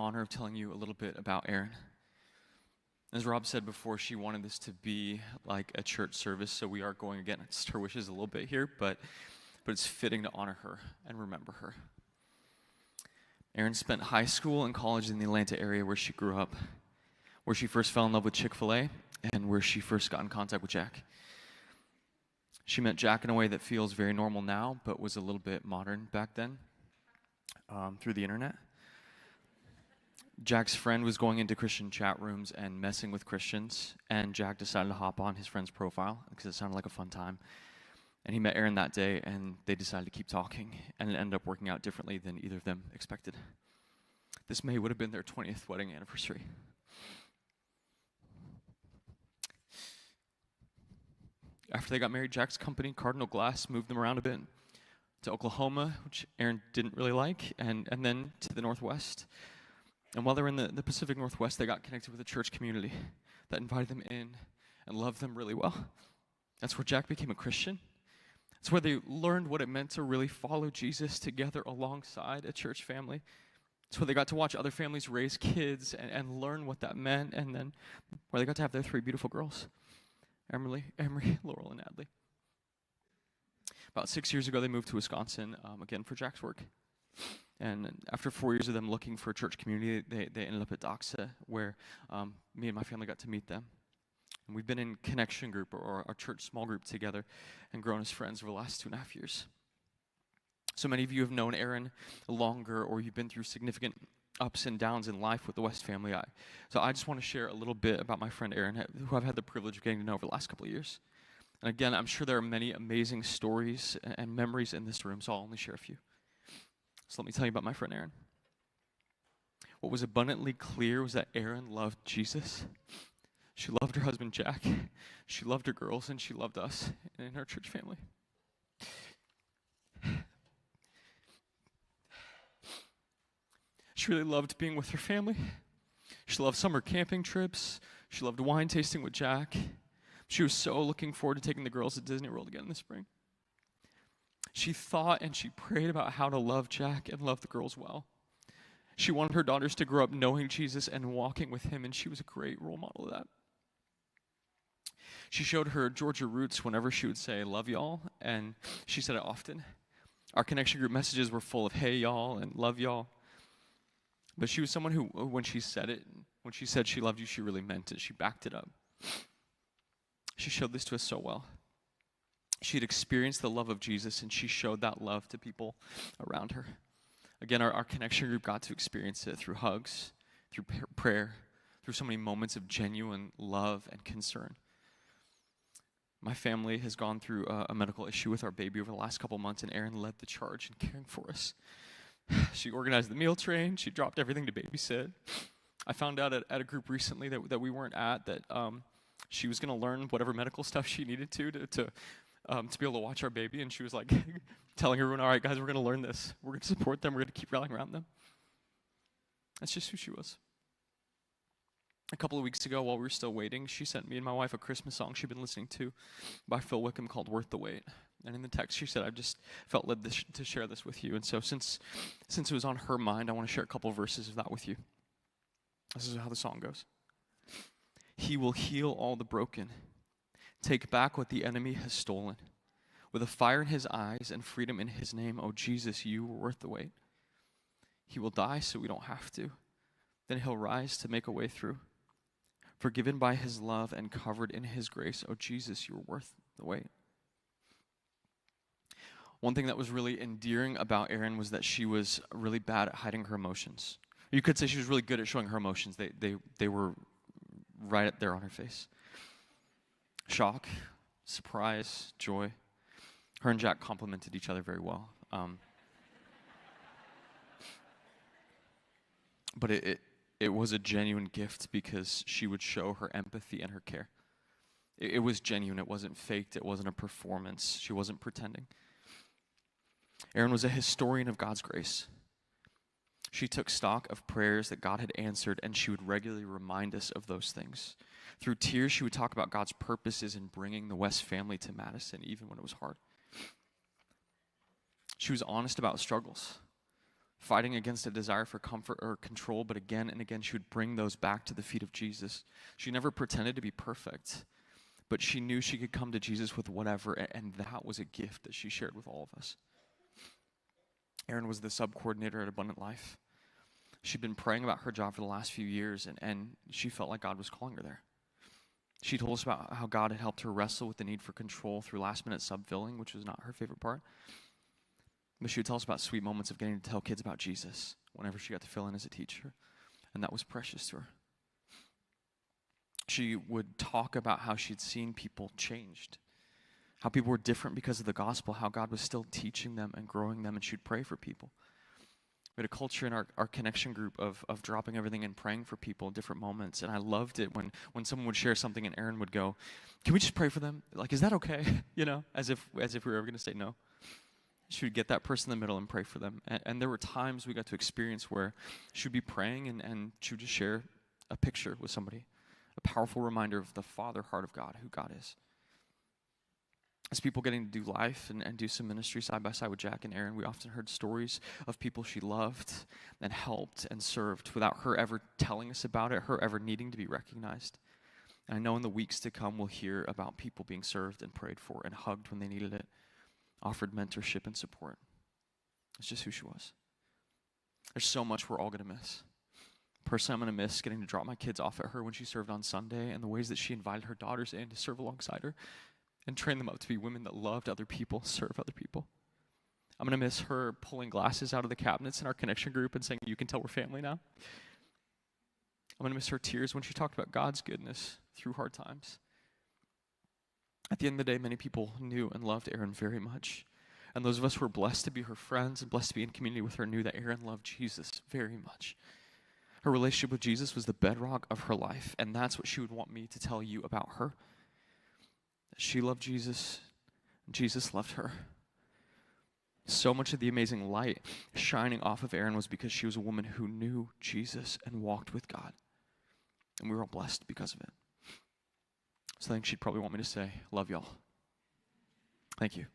honor of telling you a little bit about Erin. As Rob said before, she wanted this to be like a church service, so we are going against her wishes a little bit here, but it's fitting to honor her and remember her. Erin spent high school and college in the Atlanta area where she grew up, where she first fell in love with Chick-fil-A, and where she first got in contact with Jack. She met Jack in a way that feels very normal now, but was a little bit modern back then, through the internet. Jack's friend was going into Christian chat rooms and messing with Christians, and Jack decided to hop on his friend's profile because it sounded like a fun time. And he met Erin that day, and they decided to keep talking, and it ended up working out differently than either of them expected. This May would have been their 20th wedding anniversary. After they got married, Jack's company, Cardinal Glass, moved them around a bit to Oklahoma, which Erin didn't really like, and then to the Northwest. And while they were in the Pacific Northwest, they got connected with a church community that invited them in and loved them really well. That's where Jack became a Christian. It's where they learned what it meant to really follow Jesus together alongside a church family. It's where they got to watch other families raise kids and learn what that meant, and then where they got to have their 3 beautiful girls, Emery, Laurel, and Adley. About 6 years ago, they moved to Wisconsin, again for Jack's work. And after 4 years of them looking for a church community, they ended up at Doxa, where me and my family got to meet them. And we've been in connection group or our church small group together and grown as friends over the last 2.5 years. So many of you have known Erin longer, or you've been through significant ups and downs in life with the West family. So I just want to share a little bit about my friend Erin, who I've had the privilege of getting to know over the last couple of years. And again, I'm sure there are many amazing stories and memories in this room, so I'll only share a few. So let me tell you about my friend Erin. What was abundantly clear was that Erin loved Jesus. She loved her husband, Jack. She loved her girls, and she loved us in our church family. She really loved being with her family. She loved summer camping trips. She loved wine tasting with Jack. She was so looking forward to taking the girls to Disney World again this spring. She thought and she prayed about how to love Jack and love the girls well. She wanted her daughters to grow up knowing Jesus and walking with him, and she was a great role model of that. She showed her Georgia roots whenever she would say, "Love y'all," and she said it often. Our connection group messages were full of "Hey y'all" and "Love y'all." But she was someone who, when she said it, when she said she loved you, she really meant it. She backed it up. She showed this to us so well. She had experienced the love of Jesus, and she showed that love to people around her. Again, our connection group got to experience it through hugs, through prayer, through so many moments of genuine love and concern. My family has gone through a medical issue with our baby over the last couple months, and Erin led the charge in caring for us. She organized the meal train. She dropped everything to babysit. I found out at a group recently that we weren't at that she was going to learn whatever medical stuff she needed to be able to watch our baby, and she was like telling everyone, "All right, guys, we're going to learn this. We're going to support them. We're going to keep rallying around them." That's just who she was. A couple of weeks ago, while we were still waiting, she sent me and my wife a Christmas song she'd been listening to by Phil Wickham called "Worth the Wait." And in the text, she said, "I've just felt led to share this with you." And so since it was on her mind, I want to share a couple of verses of that with you. This is how the song goes. He will heal all the broken, take back what the enemy has stolen. With a fire in his eyes and freedom in his name, oh Jesus, you were worth the wait. He will die so we don't have to. Then he'll rise to make a way through. Forgiven by his love and covered in his grace, oh Jesus, you were worth the wait. One thing that was really endearing about Erin was that she was really bad at hiding her emotions. You could say she was really good at showing her emotions. They were right there on her face. Shock, surprise, joy. Her and Jack complemented each other very well. But it was a genuine gift because she would show her empathy and her care. It was genuine. It wasn't faked. It wasn't a performance. She wasn't pretending. Erin was a historian of God's grace. She took stock of prayers that God had answered, and she would regularly remind us of those things. Through tears, she would talk about God's purposes in bringing the West family to Madison, even when it was hard. She was honest about struggles. fighting against a desire for comfort or control, but again and again she would bring those back to the feet of Jesus. She never pretended to be perfect, but she knew she could come to Jesus with whatever, and that was a gift that she shared with all of us. Erin was the sub-coordinator at Abundant Life. She'd been praying about her job for the last few years, and she felt like God was calling her there. She told us about how God had helped her wrestle with the need for control through last-minute sub-filling, which was not her favorite part. But she would tell us about sweet moments of getting to tell kids about Jesus whenever she got to fill in as a teacher, and that was precious to her. She would talk about how she'd seen people changed, how people were different because of the gospel, how God was still teaching them and growing them, and she'd pray for people. We had a culture in our connection group of dropping everything and praying for people in different moments, and I loved it when someone would share something and Erin would go, "Can we just pray for them? Like, is that okay?" You know, as if we were ever going to say no. She would get that person in the middle and pray for them. And there were times we got to experience where she would be praying and she would just share a picture with somebody, a powerful reminder of the Father heart of God, who God is. As people getting to do life and do some ministry side by side with Jack and Erin, we often heard stories of people she loved and helped and served without her ever telling us about it, her ever needing to be recognized. And I know in the weeks to come we'll hear about people being served and prayed for and hugged when they needed it, offered mentorship and support. It's just who she was. There's so much we're all going to miss. Personally, I'm going to miss getting to drop my kids off at her when she served on Sunday, and the ways that she invited her daughters in to serve alongside her and train them up to be women that loved other people, serve other people. I'm going to miss her pulling glasses out of the cabinets in our connection group and saying, "You can tell we're family now." I'm going to miss her tears when she talked about God's goodness through hard times. At the end of the day, many people knew and loved Erin very much. And those of us who were blessed to be her friends and blessed to be in community with her knew that Erin loved Jesus very much. Her relationship with Jesus was the bedrock of her life, and that's what she would want me to tell you about her. She loved Jesus, and Jesus loved her. So much of the amazing light shining off of Erin was because she was a woman who knew Jesus and walked with God. And we were all blessed because of it. So I think she'd probably want me to say, "Love y'all." Thank you.